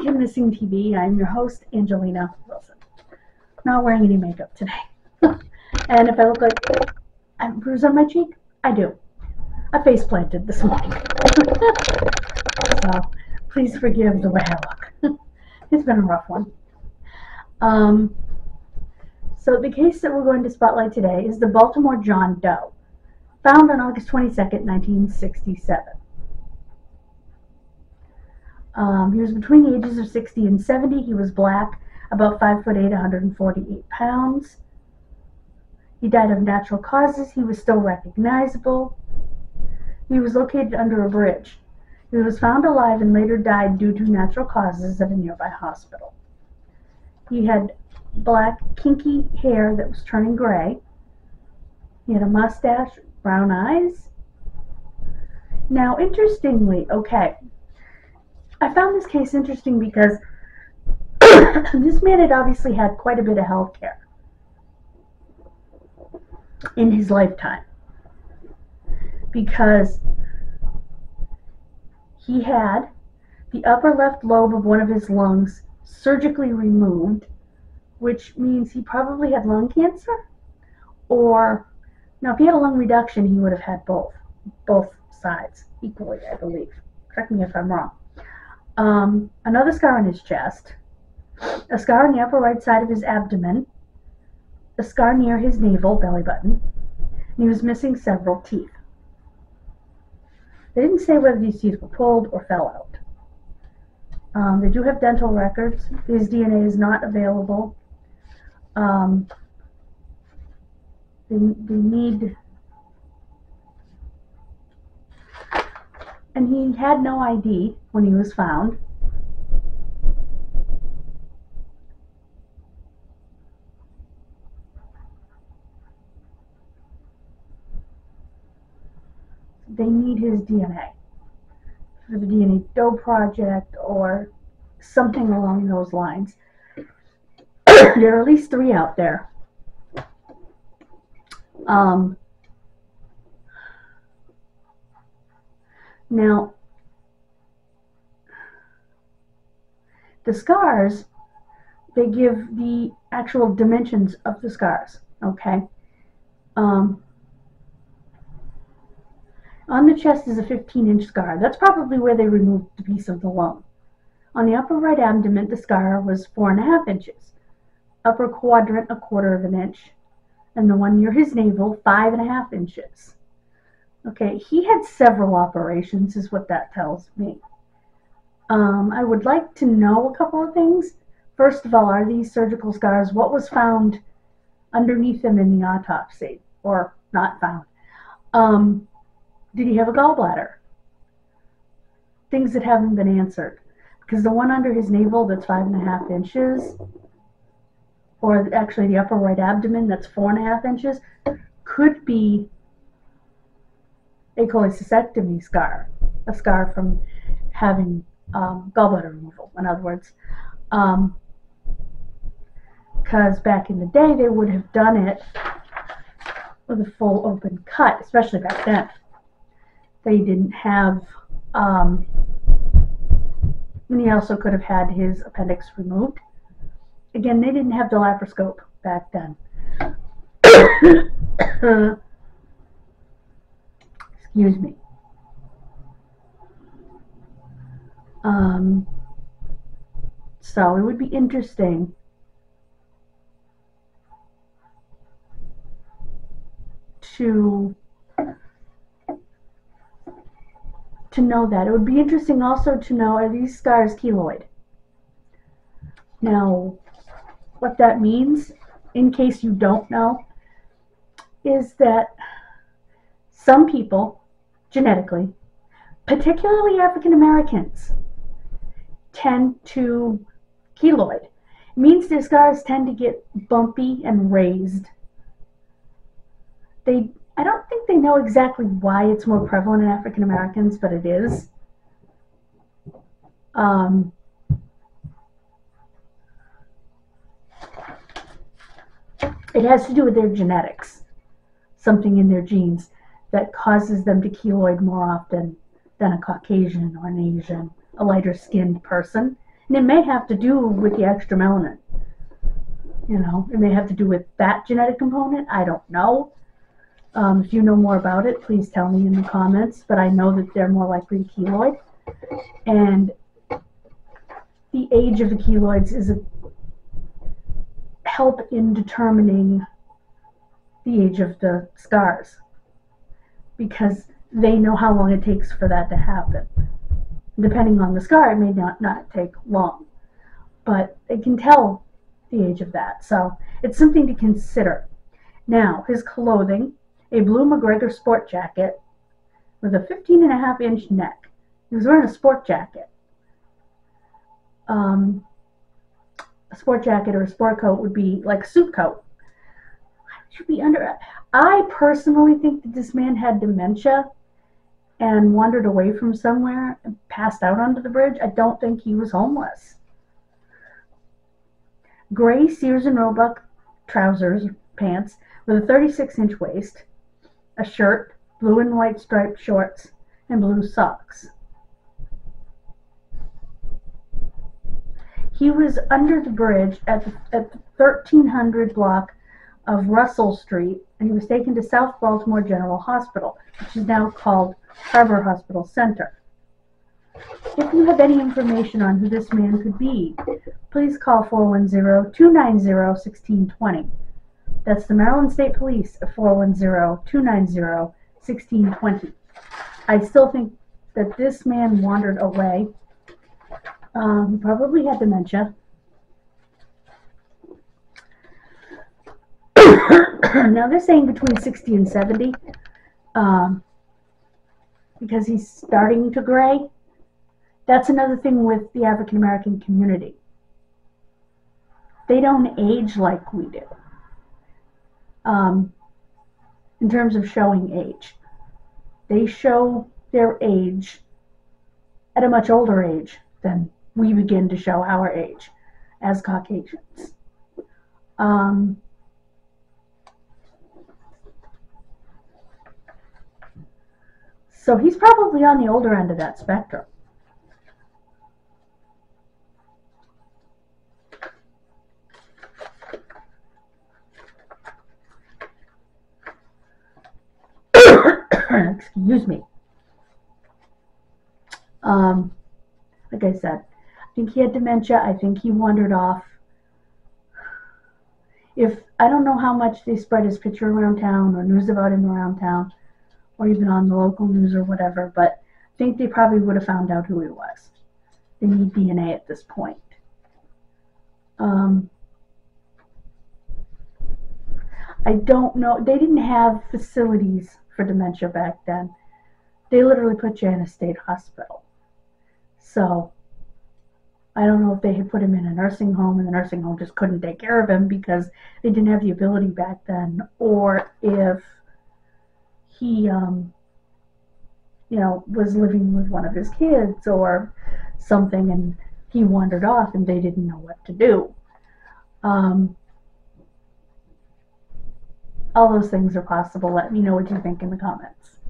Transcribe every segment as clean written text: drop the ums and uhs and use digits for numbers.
Kidmissing TV. I'm your host, Angelina Wilson. Not wearing any makeup today. And if I look like I have a bruise on my cheek, I do. I face planted this morning. So please forgive the way I look. It's been a rough one. So the case that we're going to spotlight today is the Baltimore John Doe, found on August 22nd, 1967. He was between the ages of 60 and 70. He was black, about 5'8", 148 pounds. He died of natural causes. He was still recognizable. He was located under a bridge. He was found alive and later died due to natural causes at a nearby hospital. He had black, kinky hair that was turning gray. He had a mustache, brown eyes. Now, interestingly, I found this case interesting because this man had obviously had quite a bit of health care in his lifetime, because he had the upper left lobe of one of his lungs surgically removed, which means he probably had lung cancer. Or, now if he had a lung reduction, he would have had both sides equally, I believe. Correct me if I'm wrong. Another scar on his chest, a scar on the upper right side of his abdomen, a scar near his navel, belly button, and he was missing several teeth. They didn't say whether these teeth were pulled or fell out. They do have dental records. His DNA is not available. They need, and he had no ID when he was found. They need his DNA for the DNA Doe project or something along those lines. There are at least 3 out there. Now, the scars, they give the actual dimensions of the scars, okay? On the chest is a 15-inch scar. That's probably where they removed the piece of the lung. On the upper right abdomen, the scar was 4.5 inches. Upper quadrant, 1/4 of an inch. And the one near his navel, 5.5 inches. Okay, he had several operations, is what that tells me. I would like to know a couple of things. First of all, are these surgical scars? What was found underneath them in the autopsy? Or not found? Did he have a gallbladder? Things that haven't been answered. Because the one under his navel that's 5.5 inches, or actually the upper right abdomen that's 4.5 inches, could be a cholecystectomy scar, a scar from having gallbladder removal, in other words. Because back in the day, they would have done it with a full open cut, especially back then. They didn't have, and he also could have had his appendix removed. Again, they didn't have the laparoscope back then. Excuse me. So it would be interesting to know that. It would be interesting also to know, are these scars keloid? Now, what that means, in case you don't know, is that some people, genetically, particularly African Americans, tend to keloid. It means their scars tend to get bumpy and raised. I don't think they know exactly why it's more prevalent in African Americans, but it is. It has to do with their genetics, something in their genes that causes them to keloid more often than a Caucasian or an Asian, a lighter skinned person. And it may have to do with the extra melanin. It may have to do with that genetic component. I don't know. If you know more about it, please tell me in the comments. But I know that they're more likely to keloid. And the age of the keloids is a help in determining the age of the scars, because they know how long it takes for that to happen. Depending on the scar, it may not take long, but it can tell the age of that. So it's something to consider. Now, his clothing, a blue McGregor sport jacket with a 15.5-inch neck. He was wearing a sport jacket. A sport jacket or a sport coat would be like a suit coat. Why would you be under? I personally think that this man had dementia and wandered away from somewhere and passed out under the bridge. I don't think he was homeless. Gray Sears and Roebuck trousers, pants with a 36-inch waist, a shirt, blue and white striped shorts, and blue socks. He was under the bridge at the 1300 block of Russell Street, and he was taken to South Baltimore General Hospital, which is now called Harbor Hospital Center. If you have any information on who this man could be, please call 410-290-1620. That's the Maryland State Police at 410-290-1620. I still think that this man wandered away. He probably had dementia. Now they're saying between 60 and 70 because he's starting to gray. That's another thing with the African American community. They don't age like we do in terms of showing age. They show their age at a much older age than we begin to show our age as Caucasians. So he's probably on the older end of that spectrum. Excuse me. Like I said, I think he had dementia. I think he wandered off. I don't know how much they spread his picture around town or news about him around town, or even on the local news or whatever, but I think they probably would have found out who he was. They need DNA at this point. I don't know. They didn't have facilities for dementia back then. They literally put you in a state hospital. So I don't know if they had put him in a nursing home and the nursing home just couldn't take care of him because they didn't have the ability back then, or if he was living with one of his kids or something and he wandered off and they didn't know what to do. All those things are possible. Let me know what you think in the comments.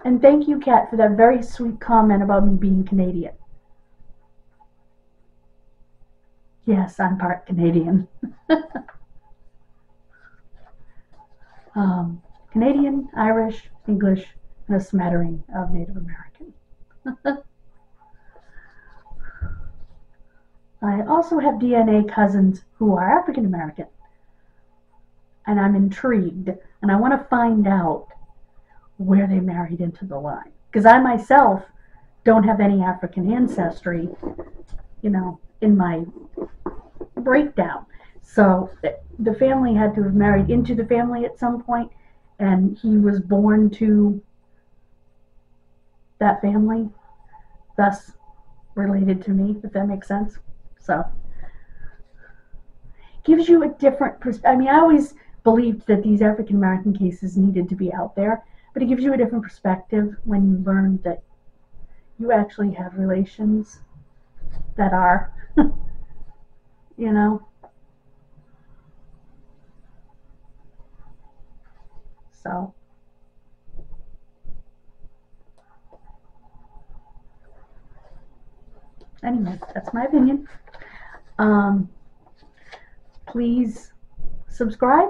And thank you, Kat, for that very sweet comment about me being Canadian. Yes, I'm part Canadian. Canadian, Irish, English, and a smattering of Native American. I also have DNA cousins who are African American, and I'm intrigued, and I want to find out where they married into the line, because I myself don't have any African ancestry, in my breakdown. So the family had to have married into the family at some point, and he was born to that family, thus related to me, if that makes sense. So gives you a different perspective. I mean, I always believed that these African American cases needed to be out there, but it gives you a different perspective when you learn that you actually have relations that are, So Anyway, that's my opinion. Please subscribe.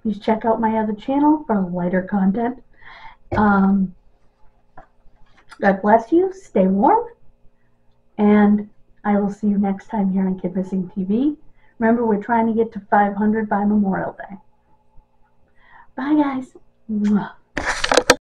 Please check out my other channel for lighter content. God bless you. Stay warm. And I will see you next time here on Kid Missing TV. Remember, we're trying to get to 500 by Memorial Day. Bye, guys. Mwah.